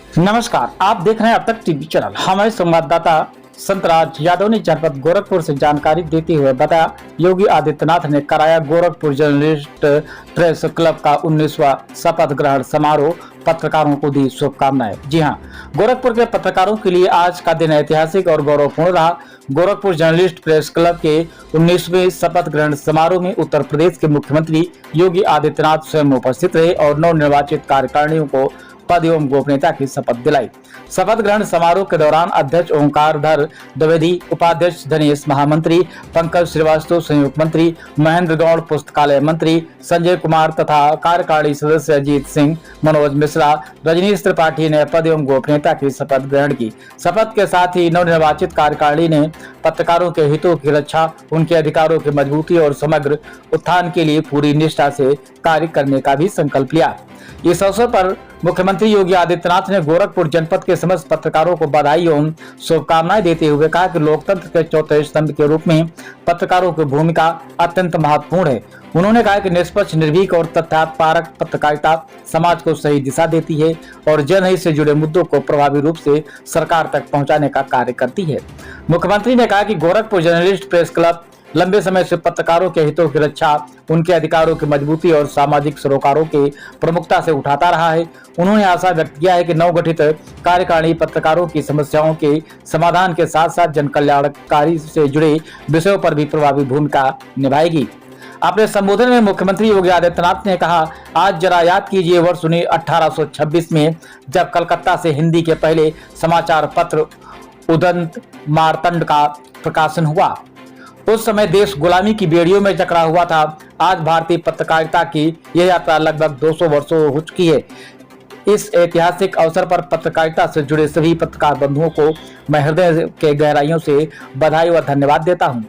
नमस्कार, आप देख रहे हैं अब तक टीवी चैनल। हमारे संवाददाता संतराज यादव ने जनपद गोरखपुर से जानकारी देते हुए बताया, योगी आदित्यनाथ ने कराया गोरखपुर जर्नलिस्ट प्रेस क्लब का 19वां शपथ ग्रहण समारोह, पत्रकारों को दी शुभकामनाएं। जी हां, गोरखपुर के पत्रकारों के लिए आज का दिन ऐतिहासिक और गौरवपूर्ण रहा। गोरखपुर जर्नलिस्ट प्रेस क्लब के 19वें शपथ ग्रहण समारोह में उत्तर प्रदेश के मुख्यमंत्री योगी आदित्यनाथ स्वयं उपस्थित रहे और नवनिर्वाचित कार्यकारिणियों को पद एवं गोपनीयता की शपथ दिलाई। शपथ ग्रहण समारोह के दौरान अध्यक्ष ओंकारधर द्विवेदी, उपाध्यक्ष धनेश महामंत्री, पंकज श्रीवास्तव संयुक्त मंत्री, महेंद्र गौड़ पुस्तकालय मंत्री, संजय कुमार तथा कार्यकारिणी सदस्य अजीत सिंह, मनोज मिश्रा, रजनीश त्रिपाठी ने पद एवं गोपनीयता की शपथ ग्रहण की। शपथ के साथ ही नवनिर्वाचित कार्यकारिणी ने पत्रकारों के हितों की रक्षा, उनके अधिकारों की मजबूती और समग्र उत्थान के लिए पूरी निष्ठा से कार्य करने का भी संकल्प लिया। इस अवसर पर मुख्यमंत्री योगी आदित्यनाथ ने गोरखपुर जनपद के समस्त पत्रकारों को बधाई एवं शुभकामनाएं देते हुए कहा कि लोकतंत्र के चौथे स्तंभ के रूप में पत्रकारों की भूमिका अत्यंत महत्वपूर्ण है। उन्होंने कहा कि निष्पक्ष, निर्भीक और तथ्यात्मक पत्रकारिता समाज को सही दिशा देती है और जनहित से जुड़े मुद्दों को प्रभावी रूप से सरकार तक पहुंचाने का कार्य करती है। मुख्यमंत्री ने कहा कि गोरखपुर जर्नलिस्ट प्रेस क्लब लंबे समय से पत्रकारों के हितों की रक्षा, उनके अधिकारों की मजबूती और सामाजिक सरोकारों के प्रमुखता से उठाता रहा है। उन्होंने आशा व्यक्त किया है कि नवगठित कार्यकारिणी पत्रकारों की समस्याओं के समाधान के साथ साथ जन कल्याणकारी से जुड़े विषयों पर भी प्रभावी भूमिका निभाएगी। अपने संबोधन में मुख्यमंत्री योगी आदित्यनाथ ने कहा, आज जरा याद कीजिए वर्ष 1826 में जब कलकत्ता से हिंदी के पहले समाचार पत्र उदंत मार्तंड का प्रकाशन हुआ। उस समय देश गुलामी की बेड़ियों में जकड़ा हुआ था। आज भारतीय पत्रकारिता की यह यात्रा लगभग 200 वर्षों हो चुकी है। इस ऐतिहासिक अवसर पर पत्रकारिता से जुड़े सभी पत्रकार बंधुओं को मैं हृदय के गहराइयों से बधाई व धन्यवाद देता हूं।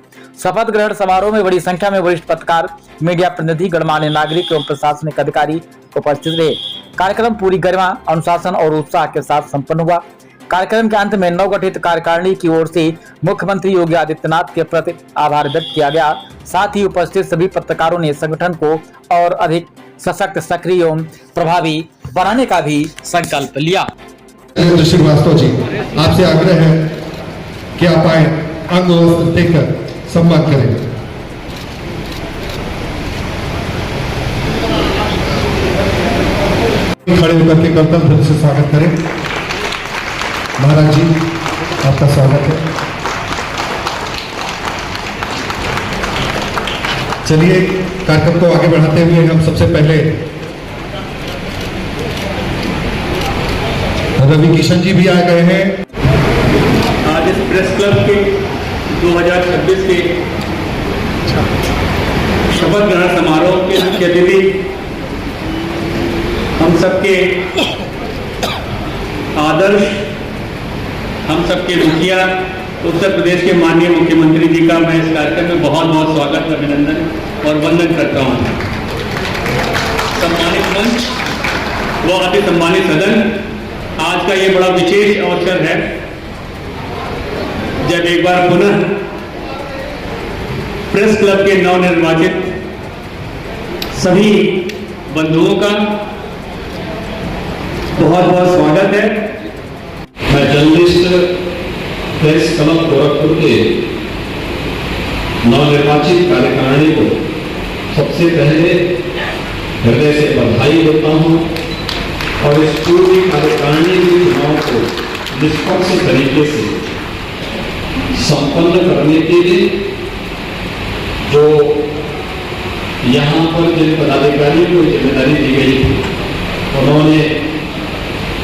शपथ ग्रहण समारोह में बड़ी संख्या में वरिष्ठ पत्रकार, मीडिया प्रतिनिधि, गणमान्य नागरिक एवं प्रशासनिक अधिकारी उपस्थित रहे। कार्यक्रम पूरी गरिमा, अनुशासन और उत्साह के साथ संपन्न हुआ। कार्यक्रम के अंत में नवगठित कार्यकारिणी की ओर से मुख्यमंत्री योगी आदित्यनाथ के प्रति आभार व्यक्त किया गया। साथ ही उपस्थित सभी पत्रकारों ने संगठन को और अधिक सशक्त, सक्रिय एवं प्रभावी बनाने का भी संकल्प लिया। श्रीवास्तव जी, आपसे आग्रह है कि आप आए, अंग वस्त्र देकर सम्मान करें। खड़े होकर के कर्तव्य से स्वागत करें। महाराज जी, आपका स्वागत है। चलिए कार्यक्रम को आगे बढ़ाते हुए हम सबसे पहले रवि किशन जी भी आ गए हैं। आज इस प्रेस क्लब के 2026 के शपथ ग्रहण समारोह के मुख्य अतिथि, हम सबके आदर्श, हम सबके मुखिया, उत्तर प्रदेश के माननीय मुख्यमंत्री जी का मैं इस कार्यक्रम में बहुत बहुत स्वागत, अभिनंदन और वंदन करता हूं। सम्मानित मंच व अति सम्मानित सदन, आज का ये बड़ा विशेष अवसर है जब एक बार पुनः प्रेस क्लब के नवनिर्वाचित सभी बंधुओं का बहुत बहुत स्वागत है। मैं जर्नलिस्ट प्रेस क्लब गोरखपुर के नवनिर्वाचित कार्यकारिणी को सबसे पहले हृदय से बधाई देता हूं और इस पूरी कार्यकारिणी के चुनाव को निष्पक्ष तरीके से संपन्न करने के लिए जो यहाँ पर जिन पदाधिकारियों को जिम्मेदारी दी गई थी, उन्होंने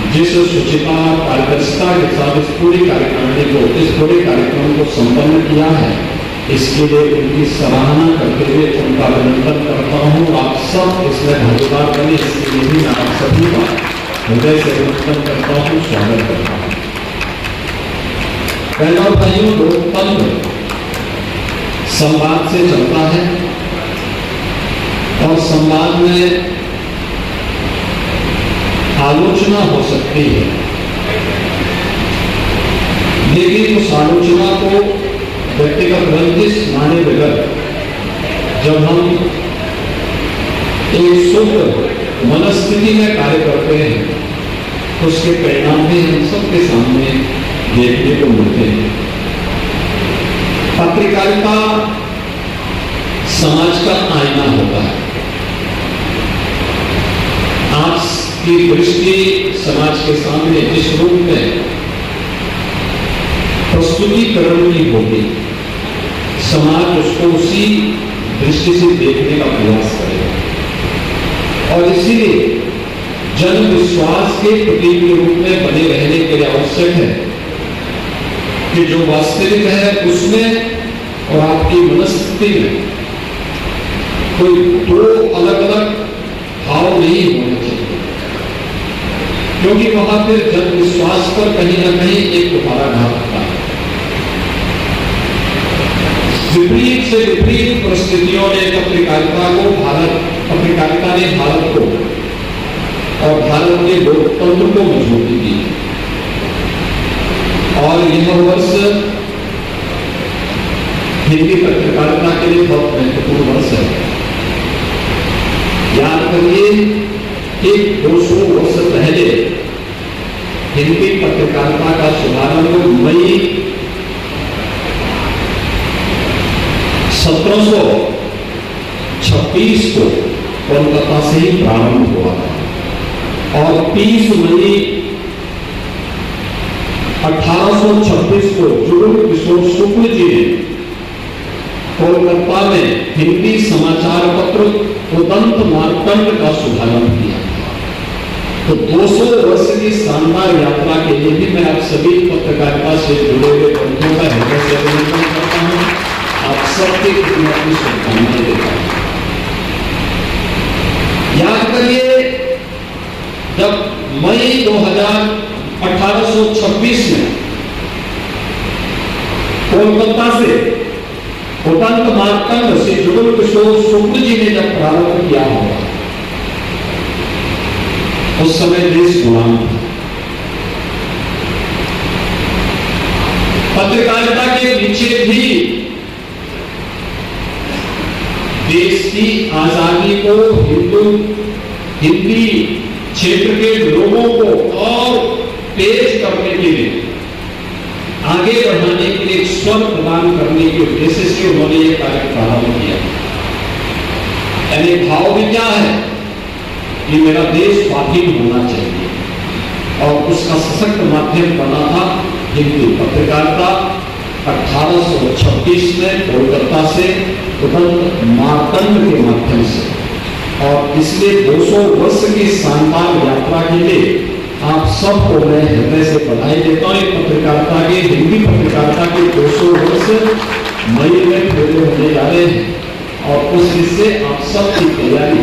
जिस शुचिता पारदर्शिता के साथ इस पूरी कार्यकारिणी को, इस पूरे कार्यक्रम को संपन्न किया है, इसके लिए उनकी सराहना करते हुए उनका अभिनंदन करता हूँ। आप सब इसमें भागीदार बने, इसके लिए भी मैं आप सभी का हृदय से अभिनंदन करता हूँ, स्वागत करता हूँ। पहला भाइयों, लोकतंत्र संवाद से चलता है और संवाद में आलोचना हो सकती है, लेकिन उस आलोचना को व्यक्तिगत रंजिश माने बगैर जब हम एक शुद्ध मनस्थिति में कार्य करते हैं उसके परिणाम भी हम सबके सामने देखने को मिलते हैं। पत्रकारिता समाज का आईना होता है। आपकी दृष्टि समाज के सामने जिस रूप में प्रस्तुतिकरण की होगी, समाज उसको उसी दृष्टि से देखने का प्रयास करेगा और इसीलिए जन विश्वास के प्रतीक के रूप में बने रहने के लिए आवश्यक है कि जो वास्तविक है उसमें और आपकी मनस्थिति में कोई दो अलग अलग भाव नहीं होने चाहिए, क्योंकि वहां फिर जन विश्वास पर कहीं ना कहीं एक कुठाराघात होता है। विपरीत से विपरीत परिस्थितियों ने पत्रकारिता ने भारत को और भारत के लोकतंत्र को मजबूती दी और यह वर्ष हिंदी पत्रकारिता के लिए बहुत महत्वपूर्ण वर्ष है। याद करिए कि 200 वर्ष पहले हिंदी पत्रकारिता का शुभारंभ मई 1726 को कोलकाता से ही प्रारंभ हुआ था और 30 मई 1826 को जुगल किशोर शुक्ल जी ने कोलकाता में हिंदी समाचार पत्र उदंत मार्तंड का शुभारंभ किया। तो 200 वर्ष की शानदार यात्रा के लिए भी मैं आप सभी पत्रकारिता से जुड़े हुए बंधुओं का हृदय से अभिनंदन करता हूं। आप सबके अपनी शुभकामनाएं देता हूं। याद करिए, जब मई 1826 में कोलकाता से उदंत मार्तंड से जुगल किशोर शुक्ल जी ने जब प्रारंभ किया होगा, उस समय देश गुलाम था। पत्रकारिता के पीछे भी देश की आजादी को हिंदी क्षेत्र के लोगों को और तेज करने के लिए, आगे बढ़ाने के लिए स्वर प्रदान करने के उद्देश्य से उन्होंने ये कार्य प्रारंभ किया। यानी भाव भी क्या है कि मेरा देश स्वाधीन होना चाहिए और उसका सशक्त माध्यम बना था हिंदी पत्रकारिता। 1826 में कोलकाता से उदंत मार्तंड के माध्यम से, और इसलिए 200 वर्ष की शानदार यात्रा के लिए आप सबको मैं हृदय से बधाई देता हूं। पत्रकारिता के हिंदी पत्रकारिता के 200 वर्ष मई में पूरे होने जा रहे हैं और उस हिस्से आप सबकी तैयारी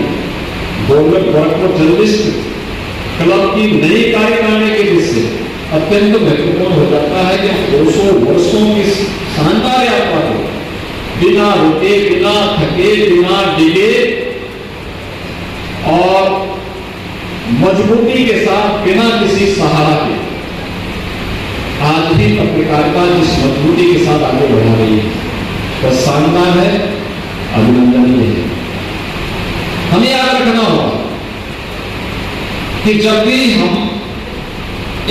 गवर्नमेंट गोरखपुर जर्नलिस्ट क्लब की नई कार्यकारिणी के हिस्से अत्यंत महत्वपूर्ण हो जाता है कि 200 वर्षों की शानदार यात्रा को बिना रुके, बिना थके, बिना डिगे और मजबूती के साथ, बिना किसी सहारा के आज भी पत्रकारिता जिस मजबूती के साथ आगे बढ़ा रही है वह शानदार है, अभिनंदनीय है। हमें याद रखना होगा कि जब भी हम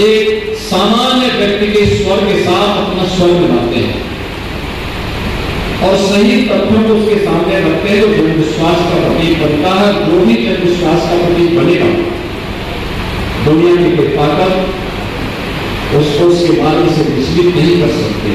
एक सामान्य व्यक्ति के स्वर के साथ अपना स्वर मिलाते हैं और सही तथ्यों को उसके सामने रखते हैं, तो जनविश्वास का प्रतीक बनता है। जो भी जनविश्वास का प्रतीक बनेगा, दुनिया की कोई ताकत उसको उसके मार्ग से विचलित नहीं कर सकते,